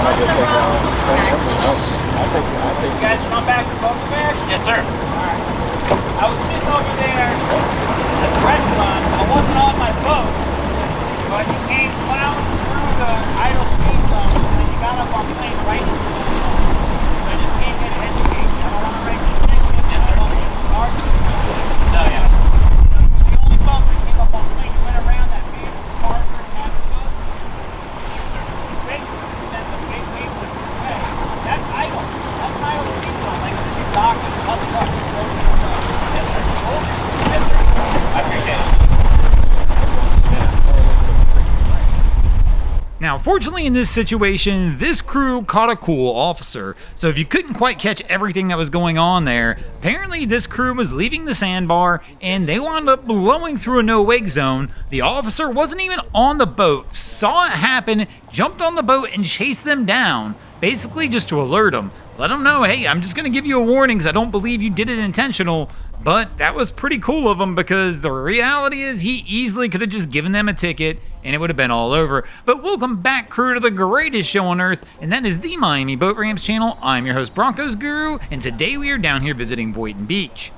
You guys come back to Boca Bear? Yes, sir. Alright. I was sitting over there at the restaurant. I wasn't on my boat, but you came plowing through the idle speed zone, and you got up on plane right in the middle. So I just came here to educate you. I don't want to write you a ticket. Yes, sir. I don't want to charge you. No, yeah. The only boat that came up on plane went around that big harbor and had the boat. Basically, sent the gateway to the way. That's idle. That's an idle speed zone. Like the new dock and other trucks. Yes, sir. Yes, sir. I appreciate it. Now, fortunately in this situation, this crew caught a cool officer, so if you couldn't quite catch everything that was going on there, apparently this crew was leaving the sandbar and they wound up blowing through a no-wake zone. The officer wasn't even on the boat, saw it happen, jumped on the boat and chased them down, basically just to alert them. Let them know, hey, I'm just going to give you a warning because I don't believe you did it intentional. But that was pretty cool of him because the reality is he easily could have just given them a ticket and it would have been all over. But welcome back, crew, to the greatest show on earth, and that is the Miami Boat Ramps channel. I'm your host, Broncos Guru, and today we are down here visiting Boynton Beach.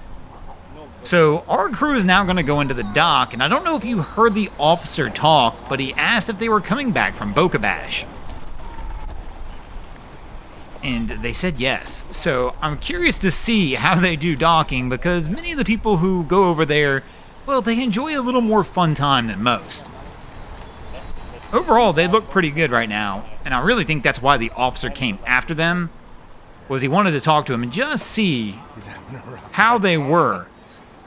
So our crew is now going to go into the dock, and I don't know if you heard the officer talk, but he asked if they were coming back from Boca Bash. And they said yes. So I'm curious to see how they do docking because many of the people who go over there, well, they enjoy a little more fun time than most. Overall, they look pretty good right now, and I really think that's why the officer came after them, was he wanted to talk to them and just see how they were.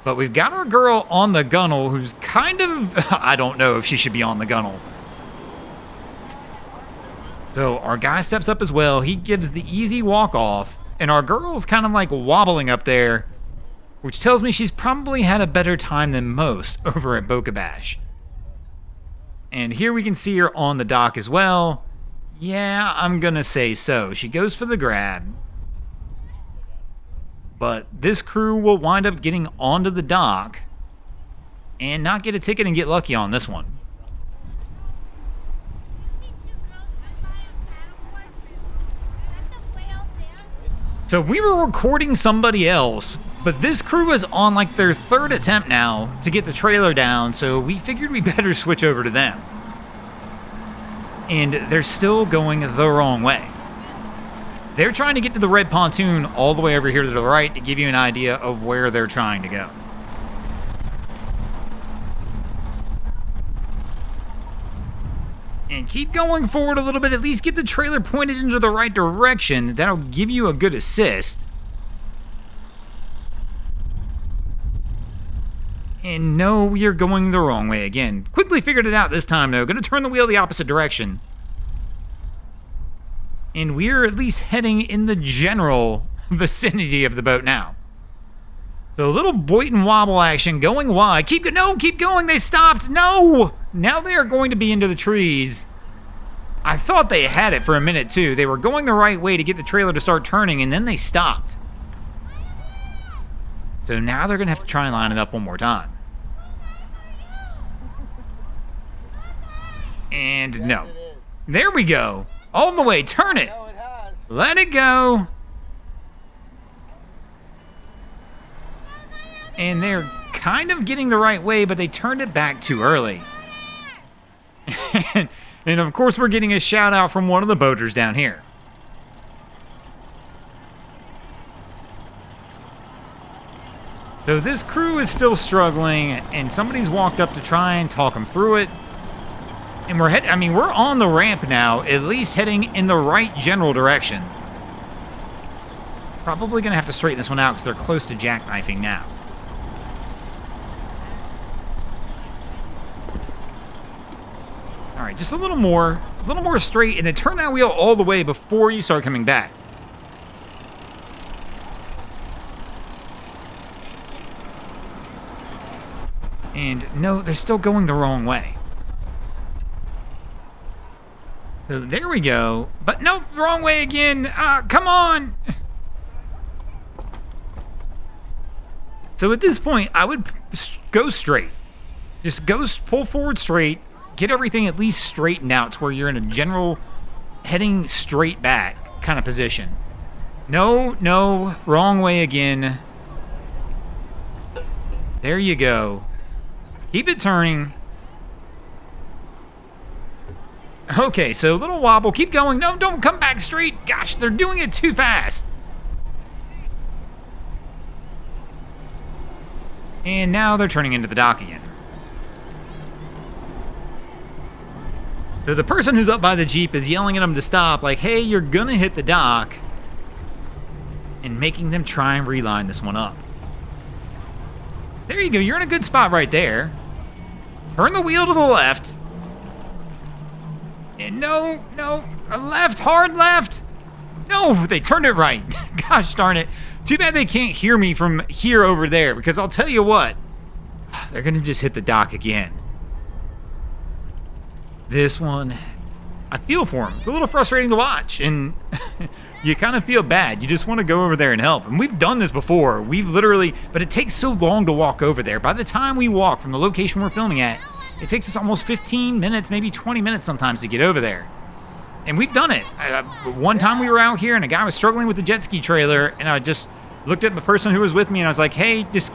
But we've got our girl on the gunnel who's kind of, I don't know if she should be on the gunnel. So our guy steps up as well. He gives the easy walk off, and our girl's kind of like wobbling up there, which tells me she's probably had a better time than most over at Boca Bash. And here we can see her on the dock as well. Yeah, I'm gonna say so. She goes for the grab. But this crew will wind up getting onto the dock and not get a ticket and get lucky on this one. So we were recording somebody else, but this crew is on like their third attempt now to get the trailer down, so we figured we better switch over to them. And they're still going the wrong way. They're trying to get to the red pontoon all the way over here to the right to give you an idea of where they're trying to go. And keep going forward a little bit, at least get the trailer pointed into the right direction. That'll give you a good assist. And no, we are going the wrong way again. Quickly figured it out this time though. Gonna turn the wheel the opposite direction. And we're at least heading in the general vicinity of the boat now. So a little Boynton wobble action going wide. Keep going, they stopped, no! Now they are going to be into the trees. I thought they had it for a minute too. They were going the right way to get the trailer to start turning and then they stopped. So now they're gonna have to try and line it up one more time. And no. There we go. All the way, turn it. Let it go. And they're kind of getting the right way, but they turned it back too early. And of course, we're getting a shout out from one of the boaters down here. So this crew is still struggling, and somebody's walked up to try and talk them through it. And we're on the ramp now, at least heading in the right general direction. Probably gonna have to straighten this one out because they're close to jackknifing now. All right, just a little more straight, and then turn that wheel all the way before you start coming back. And no, they're still going the wrong way. So there we go. But nope, wrong way again. Come on. So at this point, I would go straight. Just pull forward straight. Get everything at least straightened out to where you're in a general heading straight back kind of position. No, no, wrong way again. There you go. Keep it turning. Okay, so a little wobble. Keep going. No, don't come back straight. Gosh, they're doing it too fast. And now they're turning into the dock again. So the person who's up by the Jeep is yelling at them to stop, like, hey, you're gonna hit the dock, and making them try and reline this one up. There you go. You're in a good spot right there. Turn the wheel to the left. And no, a left, hard left. No, they turned it right. Gosh darn it. Too bad they can't hear me from here over there, because I'll tell you what, they're gonna just hit the dock again. This one, I feel for them. It's a little frustrating to watch, and you kind of feel bad. You just want to go over there and help. And we've done this before. We've literally, but it takes so long to walk over there. By the time we walk from the location we're filming at, it takes us almost 15 minutes, maybe 20 minutes sometimes to get over there. And we've done it. One time we were out here and a guy was struggling with the jet ski trailer, and I just looked at the person who was with me and I was like, hey, just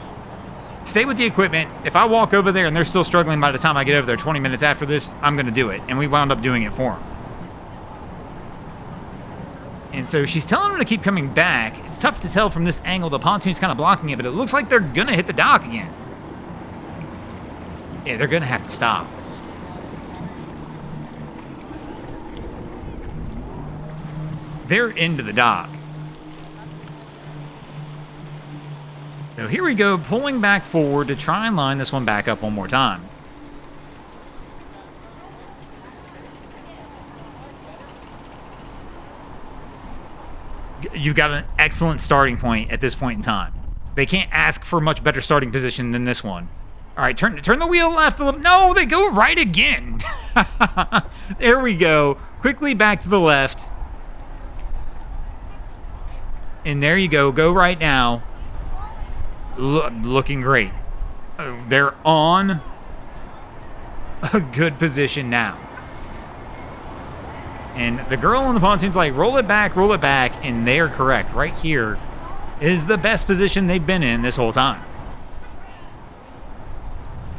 stay with the equipment. If I walk over there and they're still struggling by the time I get over there 20 minutes after this, I'm going to do it. And we wound up doing it for them. And so she's telling them to keep coming back. It's tough to tell from this angle. The pontoon's kind of blocking it, but it looks like they're going to hit the dock again. Yeah, they're going to have to stop. They're into the dock. So here we go, pulling back forward to try and line this one back up one more time. You've got an excellent starting point at this point in time. They can't ask for much better starting position than this one. All right, turn the wheel left a little. No, they go right again. There we go. Quickly back to the left. And there you go. Go right now. Looking great. They're on a good position now. And the girl on the pontoon's like, roll it back, and they're correct. Right here is the best position they've been in this whole time.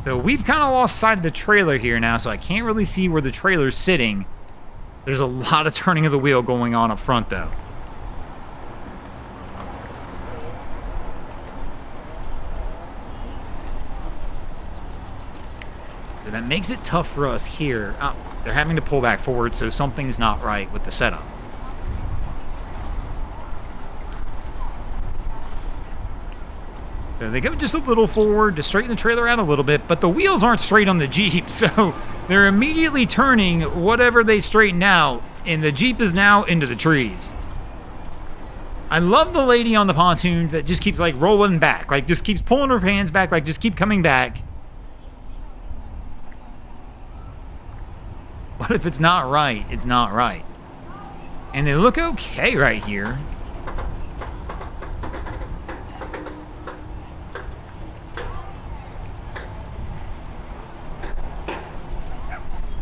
So we've kind of lost sight of the trailer here now, so I can't really see where the trailer's sitting. There's a lot of turning of the wheel going on up front, though. So that makes it tough for us here. Oh, they're having to pull back forward, so something's not right with the setup. So they go just a little forward to straighten the trailer out a little bit, but the wheels aren't straight on the Jeep, so they're immediately turning whatever they straighten out, and the Jeep is now into the trees. I love the lady on the pontoon that just keeps like rolling back, like just keeps pulling her hands back, like just keep coming back. But if it's not right, it's not right. And they look okay right here.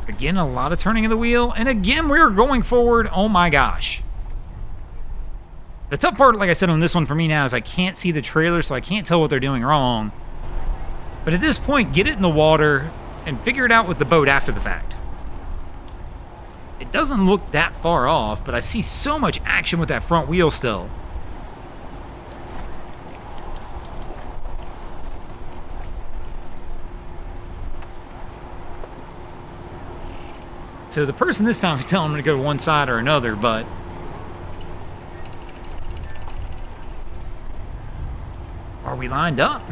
Again, a lot of turning of the wheel. And again, we're going forward. Oh my gosh. The tough part, like I said on this one for me now, is I can't see the trailer, so I can't tell what they're doing wrong. But at this point, get it in the water and figure it out with the boat after the fact. It doesn't look that far off, but I see so much action with that front wheel still. So the person this time is telling them to go to one side or another, but are we lined up?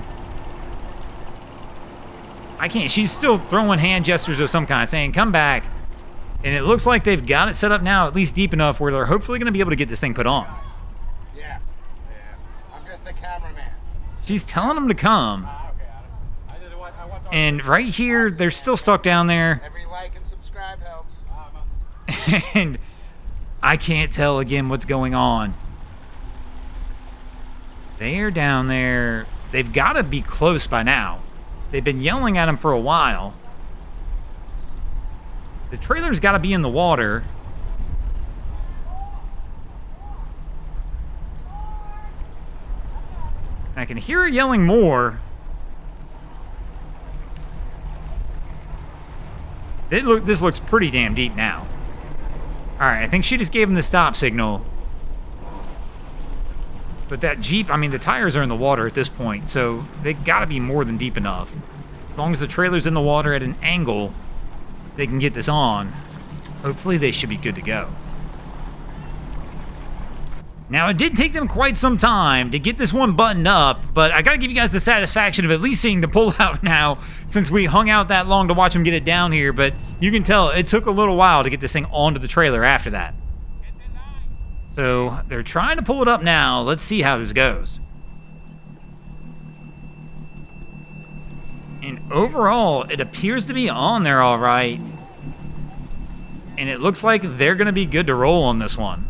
I can't. She's still throwing hand gestures of some kind, saying, come back. And it looks like they've got it set up now, at least deep enough where they're hopefully going to be able to get this thing put on. Yeah. I'm just the cameraman. She's telling them to come. And right here, they're still stuck down there. Every like and subscribe helps. And I can't tell again what's going on. They are down there. They've got to be close by now. They've been yelling at them for a while. The trailer's got to be in the water. I can hear her yelling more. This looks pretty damn deep now. Alright, I think she just gave him the stop signal. But that Jeep, I mean, the tires are in the water at this point, so they gotta be more than deep enough. As long as the trailer's in the water at an angle, they can get this on. Hopefully they should be good to go. Now, it did take them quite some time to get this one buttoned up, but I gotta give you guys the satisfaction of at least seeing the pullout now, since we hung out that long to watch them get it down here, but you can tell it took a little while to get this thing onto the trailer after that. So, they're trying to pull it up now. Let's see how this goes. And overall, it appears to be on there all right. And it looks like they're gonna be good to roll on this one.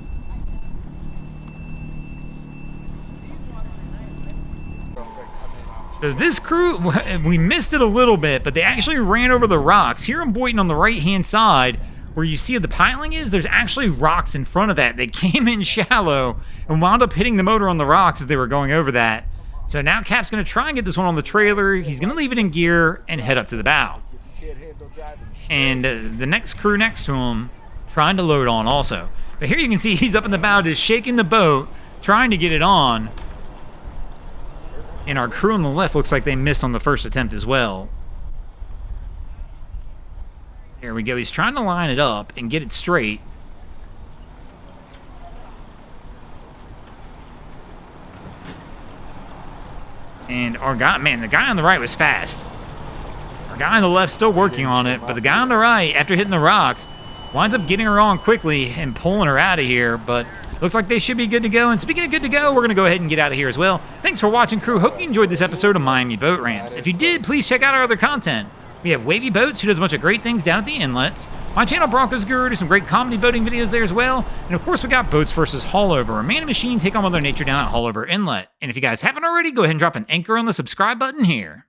So this crew, we missed it a little bit, but they actually ran over the rocks. Here in Boynton on the right-hand side, where you see the piling is, there's actually rocks in front of that. They came in shallow and wound up hitting the motor on the rocks as they were going over that. So now Cap's going to try and get this one on the trailer. He's going to leave it in gear and head up to the bow. And the next crew next to him trying to load on also. But here you can see he's up in the bow just shaking the boat, trying to get it on. And our crew on the left looks like they missed on the first attempt as well. Here we go. He's trying to line it up and get it straight. And our guy, man, the guy on the right was fast. Our guy on the left still working on it, but the guy on the right, after hitting the rocks, winds up getting her on quickly and pulling her out of here, but looks like they should be good to go. And speaking of good to go, we're going to go ahead and get out of here as well. Thanks for watching, crew. Hope you enjoyed this episode of Miami Boat Ramps. If you did, please check out our other content. We have Wavy Boats, who does a bunch of great things down at the inlets. My channel, Broncos Guru, does some great comedy boating videos there as well. And of course, we got Boats vs. Haulover, a man and machine take on Mother Nature down at Haulover Inlet. And if you guys haven't already, go ahead and drop an anchor on the subscribe button here.